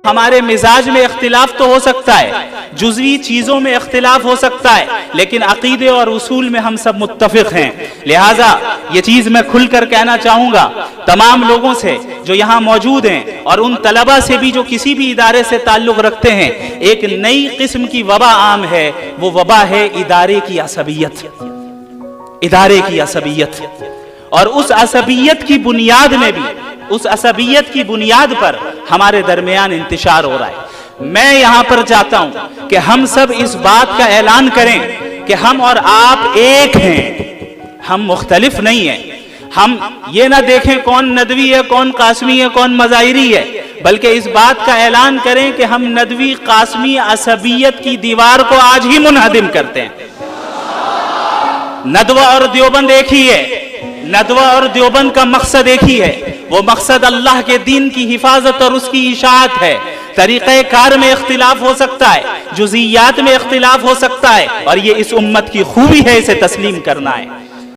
ہمارے مزاج میں اختلاف تو ہو سکتا ہے، جزوی چیزوں میں اختلاف ہو سکتا ہے، لیکن عقیدے اور اصول میں ہم سب متفق ہیں۔ لہٰذا یہ چیز میں کھل کر کہنا چاہوں گا تمام لوگوں سے جو یہاں موجود ہیں، اور ان طلبہ سے بھی جو کسی بھی ادارے سے تعلق رکھتے ہیں، ایک نئی قسم کی وبا عام ہے، وہ وبا ہے ادارے کی عصبیت، ادارے کی عصبیت۔ اور اس عصبیت کی بنیاد میں بھی، اس عصبیت کی بنیاد پر ہمارے درمیان انتشار ہو رہا ہے۔ میں یہاں پر چاہتا ہوں کہ ہم سب اس بات کا اعلان کریں کہ ہم اور آپ ایک ہیں، ہم مختلف نہیں ہیں۔ ہم یہ نہ دیکھیں کون ندوی ہے، کون قاسمی ہے، کون مظاہری ہے، بلکہ اس بات کا اعلان کریں کہ ہم ندوی قاسمی عصبیت کی دیوار کو آج ہی منہدم کرتے ہیں۔ ندوہ اور دیوبند ایک ہی ہے، ندوہ اور دیوبند کا مقصد ایک ہی ہے، وہ مقصد اللہ کے دین کی حفاظت اور اس کی اشاعت ہے۔ طریقہ کار میں اختلاف ہو سکتا ہے، جزئیات میں اختلاف ہو سکتا ہے، اور یہ اس امت کی خوبی ہے، اسے تسلیم کرنا ہے۔